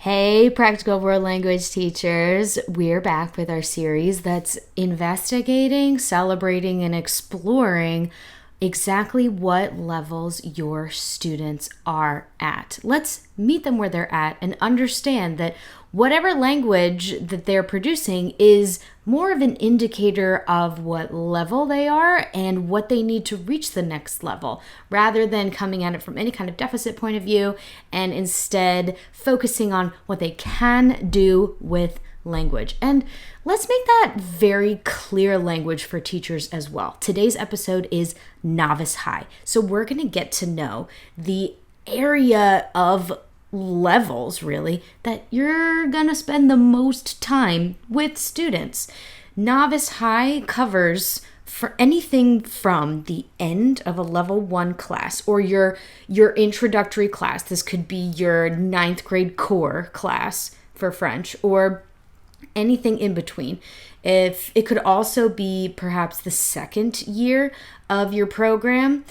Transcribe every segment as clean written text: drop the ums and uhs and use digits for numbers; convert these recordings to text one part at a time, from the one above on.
Hey, Practical World Language teachers. We're back with our series that's investigating, celebrating, and exploring exactly what levels your students are at. Let's meet them where they're at and understand that whatever language that they're producing is more of an indicator of what level they are and what they need to reach the next level, rather than coming at it from any kind of deficit point of view and instead focusing on what they can do with language. And let's make that very clear language for teachers as well. Today's episode is Novice High. So we're going to get to know the area of levels, really, that you're going to spend the most time with students. Novice High covers for anything from the end of a level 1 class or your introductory class. This could be your 9th grade core class for French, or anything in between. If it could also be perhaps the second year of your program.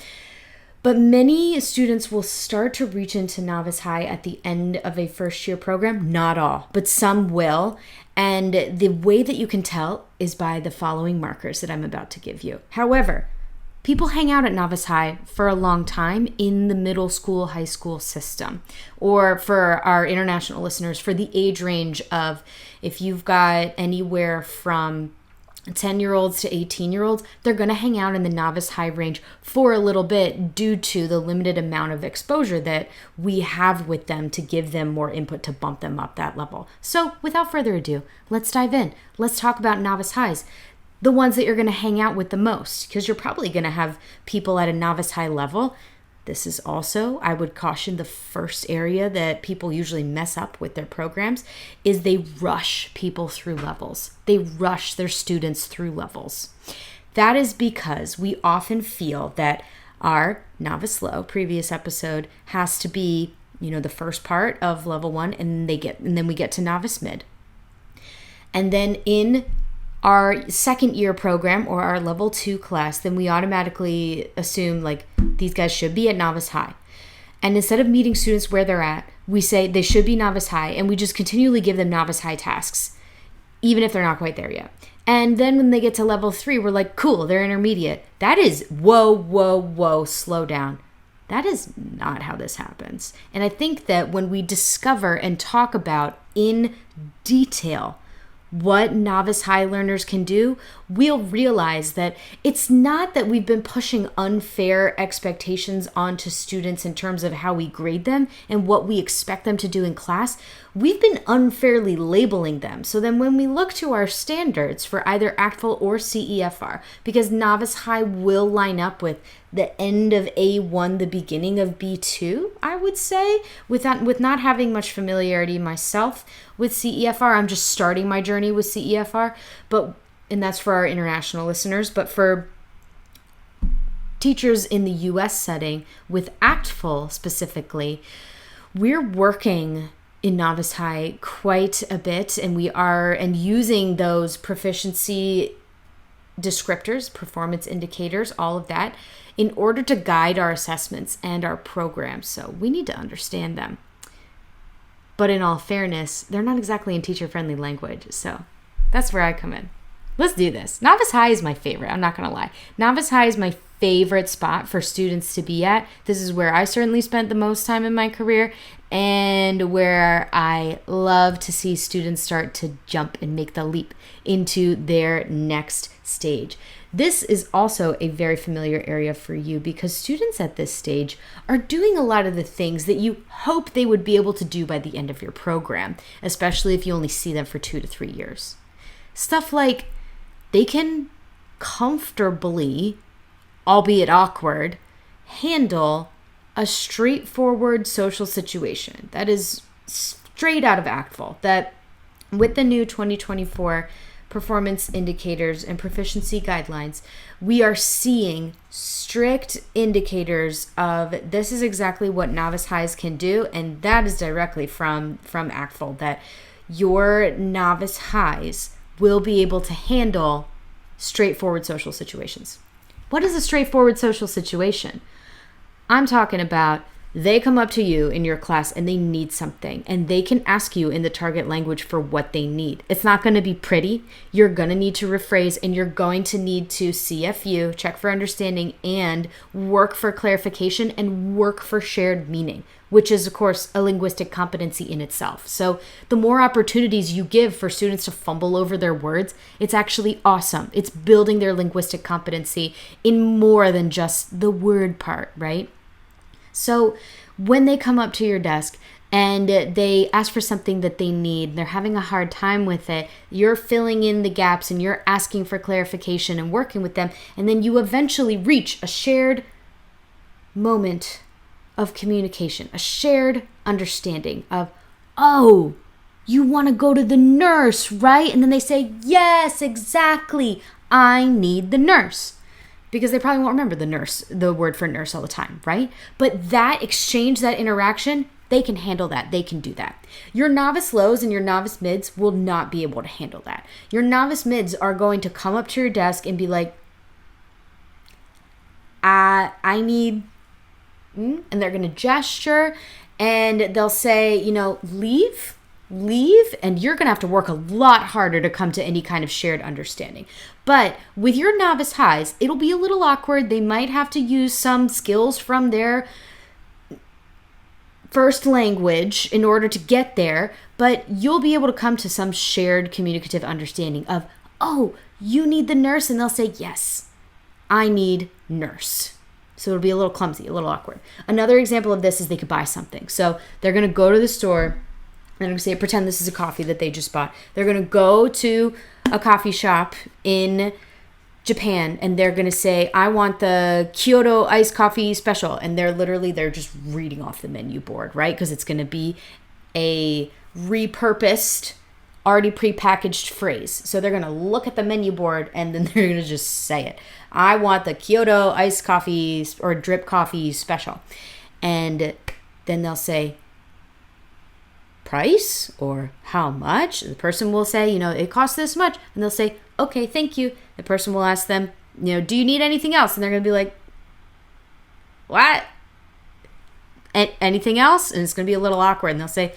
But many students will start to reach into Novice High at the end of a first year program. Not all, but some will. And the way that you can tell is by the following markers that I'm about to give you. However, people hang out at Novice High for a long time in the middle school, high school system. Or for our international listeners, for the age range of, if you've got anywhere from 10-year-olds to 18-year-olds, they're going to hang out in the Novice High range for a little bit due to the limited amount of exposure that we have with them to give them more input to bump them up that level. So without further ado, let's dive in. Let's talk about Novice Highs, the ones that you're going to hang out with the most, because you're probably going to have people at a Novice High level. This is also, I would caution, the first area that people usually mess up with their programs is they rush people through levels. They rush their students through levels. That is because we often feel that our Novice Low, previous episode, has to be, the first part of level 1, and then we get to Novice Mid. And then in our second year program or our level 2 class, then we automatically assume these guys should be at Novice High. And instead of meeting students where they're at, we say they should be Novice High, and we just continually give them Novice High tasks, even if they're not quite there yet. And then when they get to level 3, we're like, cool, they're intermediate. That is, whoa, slow down. That is not how this happens. And I think that when we discover and talk about in detail what Novice High learners can do, we'll realize that it's not that we've been pushing unfair expectations onto students in terms of how we grade them and what we expect them to do in class. We've been unfairly labeling them. So then when we look to our standards for either ACTFL or CEFR, because Novice High will line up with the end of A1, the beginning of B2, I would say, with not having much familiarity myself with CEFR. I'm just starting my journey with CEFR, and that's for our international listeners. But for teachers in the US setting with ACTFL specifically, we're working in Novice High quite a bit, and using those proficiency descriptors, performance indicators, all of that, in order to guide our assessments and our programs. So we need to understand them. But in all fairness, they're not exactly in teacher-friendly language. So that's where I come in. Let's do this. Novice High is my favorite. I'm not going to lie. Novice High is my favorite spot for students to be at. This is where I certainly spent the most time in my career, and where I love to see students start to jump and make the leap into their next stage. This is also a very familiar area for you, because students at this stage are doing a lot of the things that you hope they would be able to do by the end of your program, especially if you only see them for 2 to 3 years. Stuff like they can comfortably, albeit awkward, handle a straightforward social situation. That is straight out of ACTFL. That with the new 2024 performance indicators and proficiency guidelines, we are seeing strict indicators of this is exactly what Novice Highs can do, and that is directly from ACTFL, that your Novice Highs will be able to handle straightforward social situations. What is a straightforward social situation? I'm talking about They come up to you in your class and they need something, and they can ask you in the target language for what they need. It's not going to be pretty. You're going to need to rephrase, and you're going to need to CFU, check for understanding, and work for clarification and work for shared meaning, which is, of course, a linguistic competency in itself. So the more opportunities you give for students to fumble over their words, it's actually awesome. It's building their linguistic competency in more than just the word part, right? So when they come up to your desk and they ask for something that they need, they're having a hard time with it, you're filling in the gaps and you're asking for clarification and working with them, and then you eventually reach a shared moment of communication, a shared understanding of, oh, you want to go to the nurse, right? And then they say, yes, exactly, I need the nurse. Because they probably won't remember the word for nurse all the time, right? But that exchange, that interaction, they can handle that. They can do that. Your novice lows and your novice mids will not be able to handle that. Your novice mids are going to come up to your desk and be like, I need, and they're going to gesture and they'll say, leave, and you're going to have to work a lot harder to come to any kind of shared understanding. But with your novice highs, it'll be a little awkward. They might have to use some skills from their first language in order to get there, but you'll be able to come to some shared communicative understanding of, oh, you need the nurse, and they'll say, yes, I need nurse. So it'll be a little clumsy, a little awkward. Another example of this is they could buy something. So they're going to go to the store. I'm going to say, pretend this is a coffee that they just bought. They're going to go to a coffee shop in Japan and they're going to say, I want the Kyoto iced coffee special. And they're just reading off the menu board, right? Because it's going to be a repurposed, already prepackaged phrase. So they're going to look at the menu board and then they're going to just say it. I want the Kyoto iced coffee or drip coffee special. And then they'll say, price or how much? The person will say, it costs this much. And they'll say, okay, thank you. The person will ask them, do you need anything else? And they're going to be like, what? Anything else? And it's going to be a little awkward. And they'll say,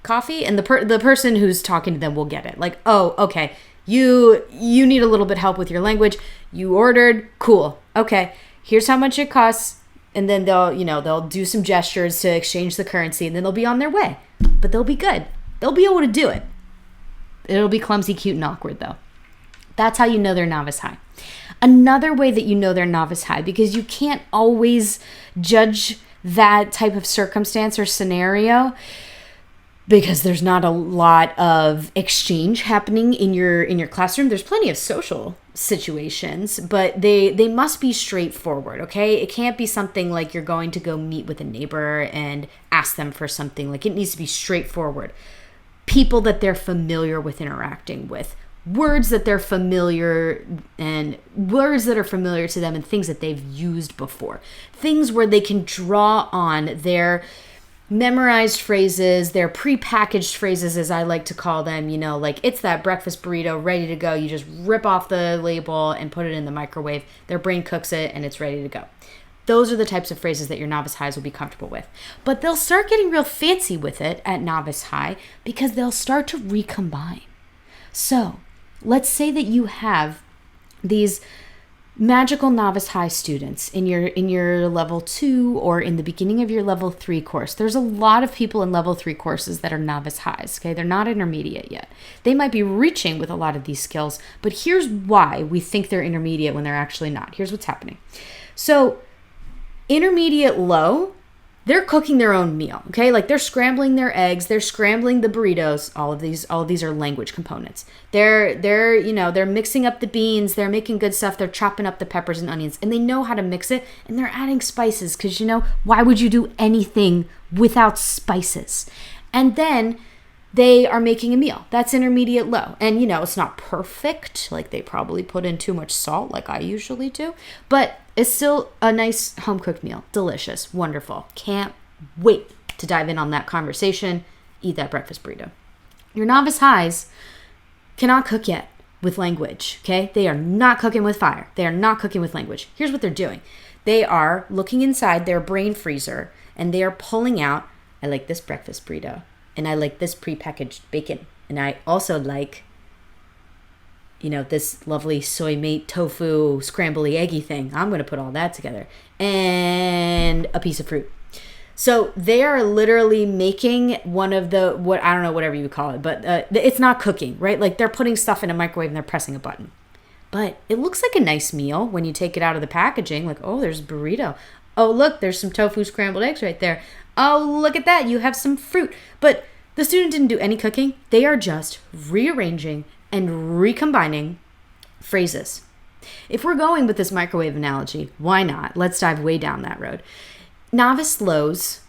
coffee. And the person who's talking to them will get it. Like, oh, okay. You need a little bit help with your language. You ordered. Cool. Okay. Here's how much it costs. And then they'll do some gestures to exchange the currency, and then they'll be on their way. But they'll be good. They'll be able to do it. It'll be clumsy, cute, and awkward, though. That's how you know they're novice high. Another way that you know they're novice high, because you can't always judge that type of circumstance or scenario, because there's not a lot of exchange happening in your classroom. There's plenty of social situations, but they must be straightforward, okay? It can't be something like you're going to go meet with a neighbor and ask them for something. Like, it needs to be straightforward. People that they're familiar with interacting with, words that they're familiar, and words that are familiar to them, and things that they've used before. Things where they can draw on their memorized phrases, their prepackaged phrases, as I like to call them, like it's that breakfast burrito ready to go. You just rip off the label and put it in the microwave. Their brain cooks it and it's ready to go. Those are the types of phrases that your novice highs will be comfortable with. But they'll start getting real fancy with it at novice high because they'll start to recombine. So let's say that you have these magical novice high students in your level 2 or in the beginning of your level 3 course. There's a lot of people in level 3 courses that are novice highs, okay? They're not intermediate yet. They might be reaching with a lot of these skills, but here's why we think they're intermediate when they're actually not. Here's what's happening. So intermediate low, they're cooking their own meal, okay? Like they're scrambling their eggs, they're scrambling the burritos. All of these are language components. They're mixing up the beans, they're making good stuff, they're chopping up the peppers and onions, and they know how to mix it, and they're adding spices because why would you do anything without spices? And then they are making a meal. That's intermediate low. And it's not perfect. Like they probably put in too much salt like I usually do, but it's still a nice home cooked meal. Delicious, wonderful. Can't wait to dive in on that conversation. Eat that breakfast burrito. Your novice highs cannot cook yet with language, okay? They are not cooking with fire. They are not cooking with language. Here's what they're doing. They are looking inside their brain freezer and they are pulling out, I like this breakfast burrito, and I like this prepackaged bacon, and I also like, this lovely soy meat tofu scrambly eggy thing. I'm going to put all that together, and a piece of fruit. So they are literally making one of the, I don't know, whatever you call it, but it's not cooking, right? Like they're putting stuff in a microwave and they're pressing a button. But it looks like a nice meal when you take it out of the packaging. Like, oh, there's a burrito. Oh, look, there's some tofu scrambled eggs right there. Oh, look at that. You have some fruit. But the student didn't do any cooking. They are just rearranging and recombining phrases. If we're going with this microwave analogy, why not? Let's dive way down that road. Novice lows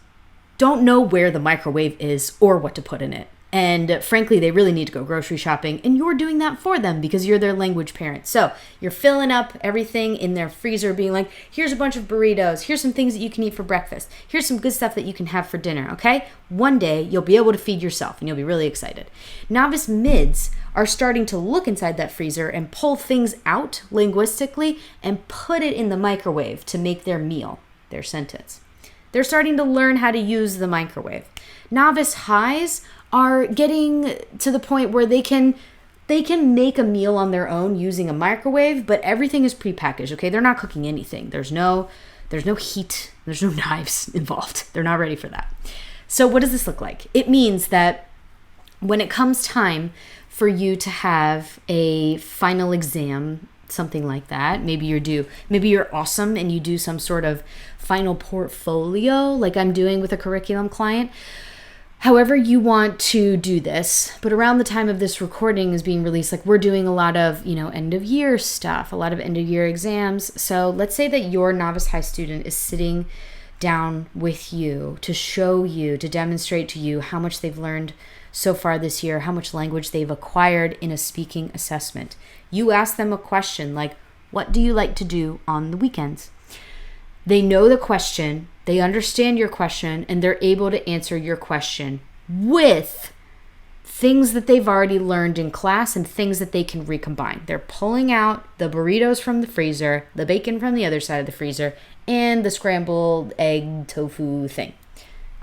don't know where the microwave is or what to put in it. And frankly, they really need to go grocery shopping, and you're doing that for them because you're their language parent. So you're filling up everything in their freezer, being like, here's a bunch of burritos. Here's some things that you can eat for breakfast. Here's some good stuff that you can have for dinner, okay? One day, you'll be able to feed yourself, and you'll be really excited. Novice mids are starting to look inside that freezer and pull things out linguistically and put it in the microwave to make their meal, their sentence. They're starting to learn how to use the microwave. Novice highs are getting to the point where they can make a meal on their own using a microwave, but everything is prepackaged, okay? They're not cooking anything. There's no heat. There's no knives involved. They're not ready for that. So what does this look like? It means that when it comes time for you to have a final exam, something like that, maybe you're awesome and you do some sort of final portfolio like I'm doing with a curriculum client. However you want to do this, but around the time of this recording is being released, like we're doing a lot of, end of year stuff, a lot of end of year exams. So let's say that your novice high student is sitting down with you to show you, to demonstrate to you how much they've learned so far this year, how much language they've acquired in a speaking assessment. You ask them a question like, what do you like to do on the weekends? They know the question, they understand your question, and they're able to answer your question with things that they've already learned in class and things that they can recombine. They're pulling out the burritos from the freezer, the bacon from the other side of the freezer, and the scrambled egg tofu thing.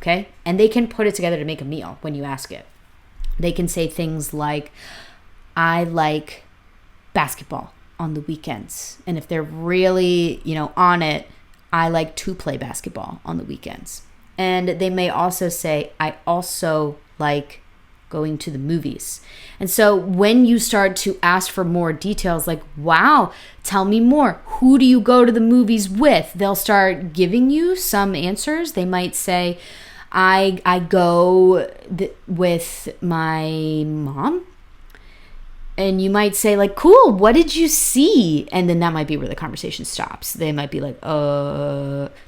Okay? And they can put it together to make a meal when you ask it. They can say things like, I like basketball on the weekends. And if they're really, on it, I like to play basketball on the weekends. And they may also say, I also like going to the movies. And so when you start to ask for more details, like, wow, tell me more. Who do you go to the movies with? They'll start giving you some answers. They might say, I go with my mom. And you might say like, cool, what did you see? And then that might be where the conversation stops. They might be like,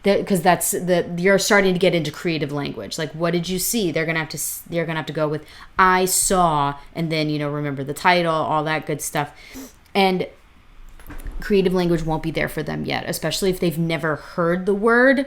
because you're starting to get into creative language. Like, what did you see? They're gonna have to go with, I saw, and then remember the title, all that good stuff. And creative language won't be there for them yet, especially if they've never heard the word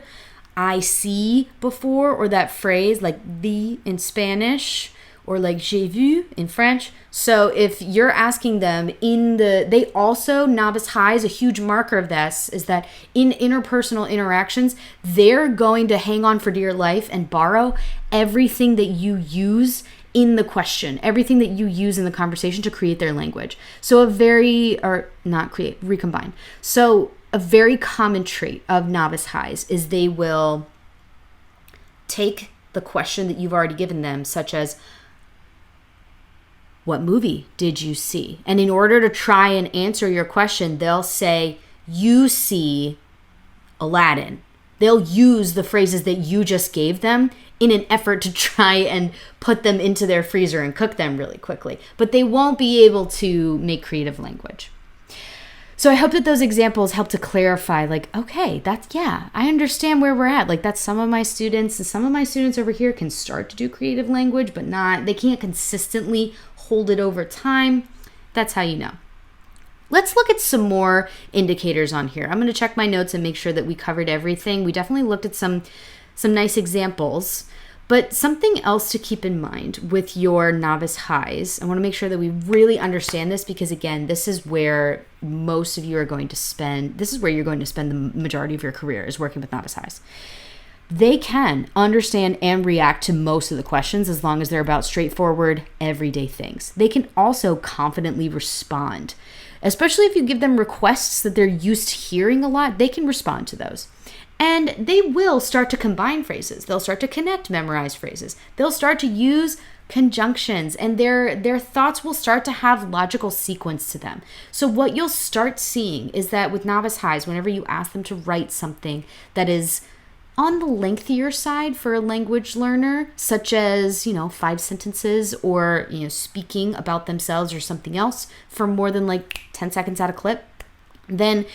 I see before, or that phrase like the in Spanish, or like j'ai vu in French. So if you're asking them they also, novice highs, a huge marker of this is that in interpersonal interactions, they're going to hang on for dear life and borrow everything that you use in the question, everything that you use in the conversation to create their language. So recombine. So a very common trait of novice highs is they will take the question that you've already given them, such as, what movie did you see? And in order to try and answer your question, they'll say, you see Aladdin. They'll use the phrases that you just gave them in an effort to try and put them into their freezer and cook them really quickly. But they won't be able to make creative language. So I hope that those examples help to clarify, like, okay, I understand where we're at. Like, that's some of my students, and some of my students over here can start to do creative language, but they can't consistently hold it over time. That's how you know. Let's look at some more indicators on here. I'm going to check my notes and make sure that we covered everything. We definitely looked at some nice examples, But something else to keep in mind with your novice highs, I want to make sure that we really understand this, because again, this is where most of you are going to spend, this is where you're going to spend the majority of your career, is working with novice highs. They can understand and react to most of the questions as long as they're about straightforward, everyday things. They can also confidently respond, especially if you give them requests that they're used to hearing a lot. They can respond to those. And they will start to combine phrases. They'll start to connect memorized phrases. They'll start to use conjunctions, and their thoughts will start to have logical sequence to them. So what you'll start seeing is that with novice highs, whenever you ask them to write something that is on the lengthier side for a language learner, such as, 5 sentences, or, speaking about themselves or something else for more than like 10 seconds at a clip, then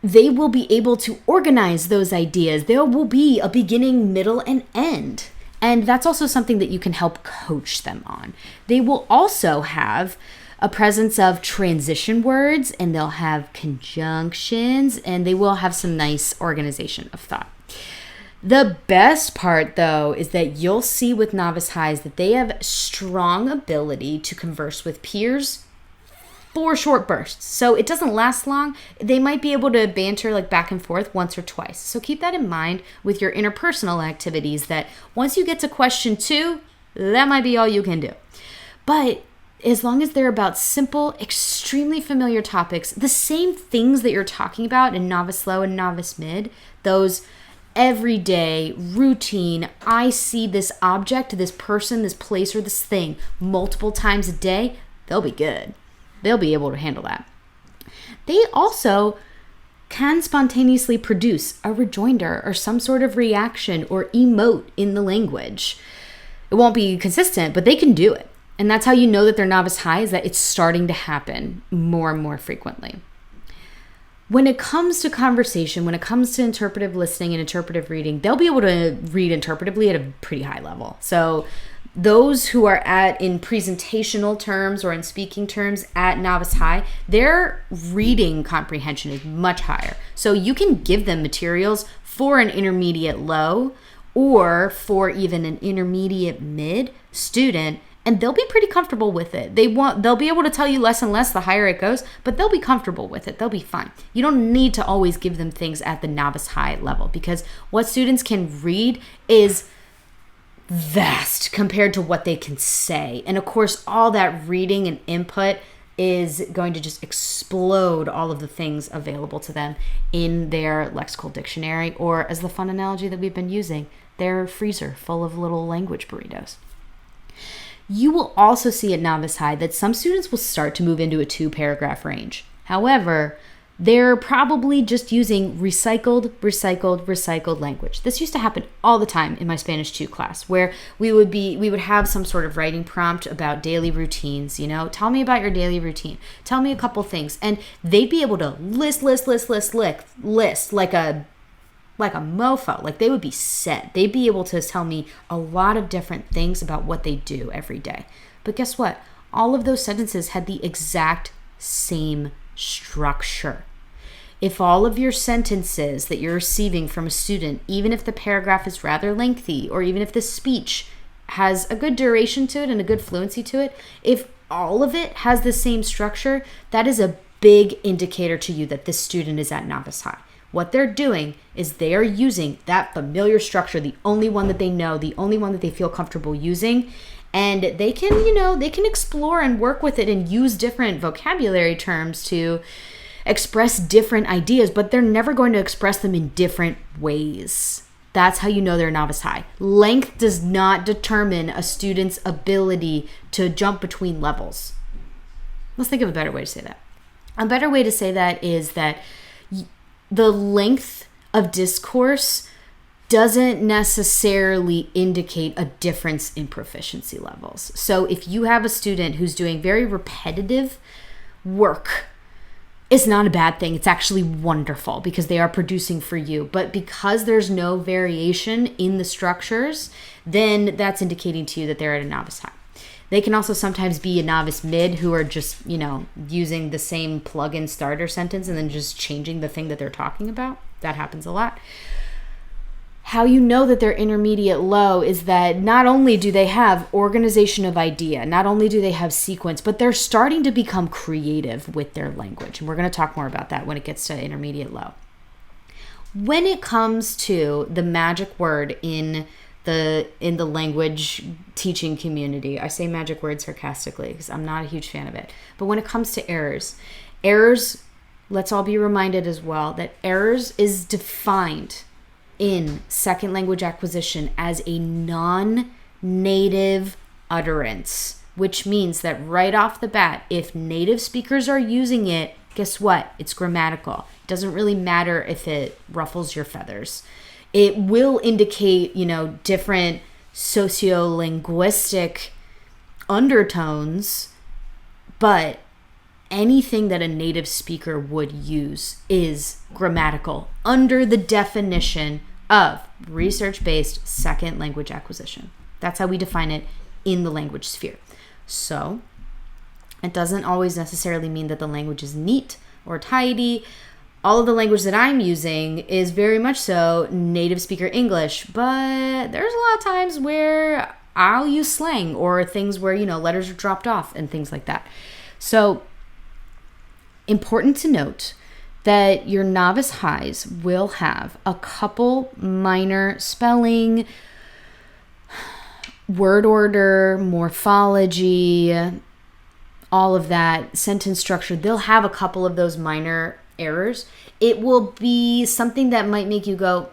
they will be able to organize those ideas. There will be a beginning, middle, and end. And that's also something that you can help coach them on. They will also have a presence of transition words, and they'll have conjunctions, and they will have some nice organization of thought. The best part, though, is that you'll see with novice highs that they have strong ability to converse with peers for short bursts. So it doesn't last long. They might be able to banter like back and forth once or twice. So keep that in mind with your interpersonal activities, that once you get to question 2, that might be all you can do. But as long as they're about simple, extremely familiar topics, the same things that you're talking about in novice low and novice mid, those everyday routine, I see this object, this person, this place, or this thing multiple times a day, they'll be good. They'll be able to handle that. They also can spontaneously produce a rejoinder or some sort of reaction or emote in the language. It won't be consistent, but they can do it. And that's how you know that they're novice high, is that it's starting to happen more and more frequently. When it comes to conversation, when it comes to interpretive listening and interpretive reading, they'll be able to read interpretively at a pretty high level. So those who are in presentational terms or in speaking terms at novice high, their reading comprehension is much higher. So you can give them materials for an intermediate low or for even an intermediate mid student, and they'll be pretty comfortable with it. They'll be able to tell you less and less the higher it goes, but they'll be comfortable with it. They'll be fine. You don't need to always give them things at the novice high level, because what students can read is vast compared to what they can say. And of course, all that reading and input is going to just explode all of the things available to them in their lexical dictionary, or as the fun analogy that we've been using, their freezer full of little language burritos. You will also see at novice high that some students will start to move into a 2-paragraph range. However, they're probably just using recycled language. This used to happen all the time in my Spanish 2 class, where we would have some sort of writing prompt about daily routines. Tell me about your daily routine. Tell me a couple things, and they'd be able to list like a mofo. Like, they would be set. They'd be able to tell me a lot of different things about what they do every day. But guess what? All of those sentences had the exact same structure. If all of your sentences that you're receiving from a student, even if the paragraph is rather lengthy, or even if the speech has a good duration to it and a good fluency to it, if all of it has the same structure, that is a big indicator to you that this student is at novice high. What they're doing is they are using that familiar structure, the only one that they know, the only one that they feel comfortable using, and they can explore and work with it and use different vocabulary terms to express different ideas, but they're never going to express them in different ways. That's how you know they're novice high. Length does not determine a student's ability to jump between levels. Let's think of a better way to say that. A better way to say that is that the length of discourse doesn't necessarily indicate a difference in proficiency levels. So if you have a student who's doing very repetitive work, it's not a bad thing. It's actually wonderful because they are producing for you. But because there's no variation in the structures, then that's indicating to you that they're at a novice high. They can also sometimes be a novice mid who are just, using the same plug-in starter sentence and then just changing the thing that they're talking about. That happens a lot. How you know that they're intermediate low is that not only do they have organization of idea, not only do they have sequence, but they're starting to become creative with their language. And we're going to talk more about that when it gets to intermediate low. When it comes to the magic word in the language teaching community, I say magic word sarcastically because I'm not a huge fan of it. But when it comes to errors, let's all be reminded as well that errors is defined in second language acquisition as a non-native utterance, which means that right off the bat, if native speakers are using it, guess what? It's grammatical. It doesn't really matter if it ruffles your feathers. It will indicate, different sociolinguistic undertones, but anything that a native speaker would use is grammatical under the definition of research-based second language acquisition. That's how we define it in the language sphere. So it doesn't always necessarily mean that the language is neat or tidy. All of the language that I'm using is very much so native speaker English, but there's a lot of times where I'll use slang or things where, letters are dropped off and things like that. So important to note that your novice highs will have a couple minor spelling, word order, morphology, all of that, sentence structure. They'll have a couple of those minor errors. It will be something that might make you go,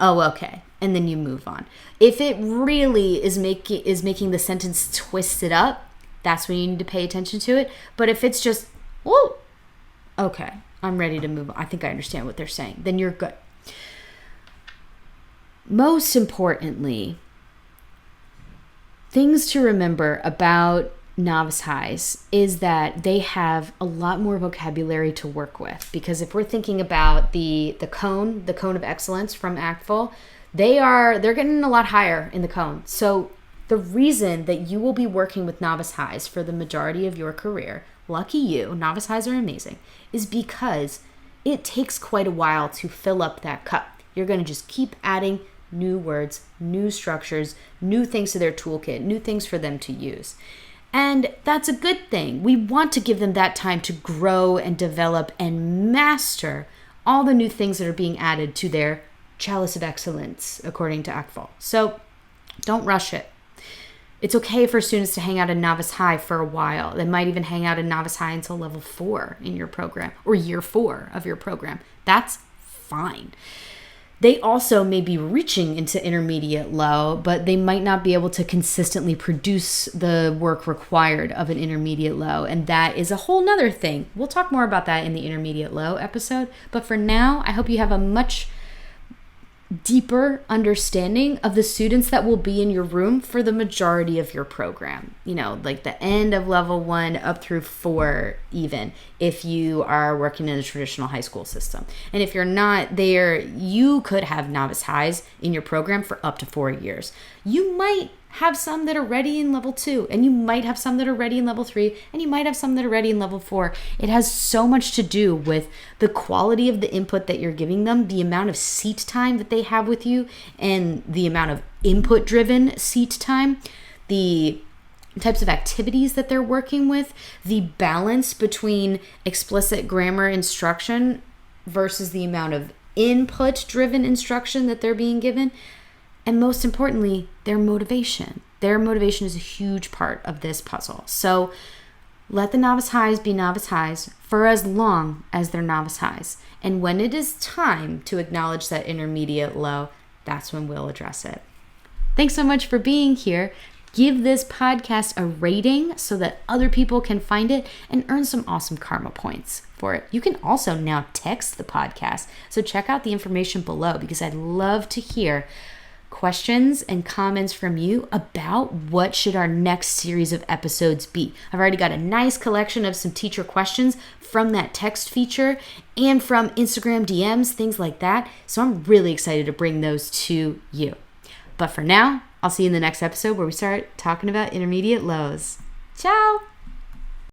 oh, okay, and then you move on. If it really is making the sentence twisted up, that's when you need to pay attention to it. But if it's just, oh, okay, I'm ready to move on, I think I understand what they're saying, then you're good. Most importantly, things to remember about novice highs is that they have a lot more vocabulary to work with, because if we're thinking about the cone of excellence from ACTFL, they're getting a lot higher in the cone. So the reason that you will be working with novice highs for the majority of your career, lucky you, novice highs are amazing, is because it takes quite a while to fill up that cup. You're going to just keep adding new words, new structures, new things to their toolkit, new things for them to use. And that's a good thing. We want to give them that time to grow and develop and master all the new things that are being added to their chalice of excellence, according to ACTFL. So don't rush it. It's okay for students to hang out in novice high for a while. They might even hang out in novice high until level 4 in your program or year 4 of your program. That's fine. They also may be reaching into intermediate low, but they might not be able to consistently produce the work required of an intermediate low. And that is a whole nother thing. We'll talk more about that in the intermediate low episode. But for now, I hope you have a much deeper understanding of the students that will be in your room for the majority of your program. Like the end of level 1 up through 4 even, if you are working in a traditional high school system. And if you're not there, you could have novice highs in your program for up to 4 years. You might have some that are ready in level 2, and you might have some that are ready in level 3, and you might have some that are ready in level 4. It has so much to do with the quality of the input that you're giving them, the amount of seat time that they have with you, and the amount of input-driven seat time, the types of activities that they're working with, the balance between explicit grammar instruction versus the amount of input-driven instruction that they're being given. And most importantly, their motivation. Their motivation is a huge part of this puzzle. So let the novice highs be novice highs for as long as they're novice highs. And when it is time to acknowledge that intermediate low, that's when we'll address it. Thanks so much for being here. Give this podcast a rating so that other people can find it and earn some awesome karma points for it. You can also now text the podcast. So check out the information below, because I'd love to hear questions and comments from you about what should our next series of episodes be. I've already got a nice collection of some teacher questions from that text feature and from Instagram DMs, things like that. So I'm really excited to bring those to you. But for now, I'll see you in the next episode where we start talking about intermediate lows. Ciao!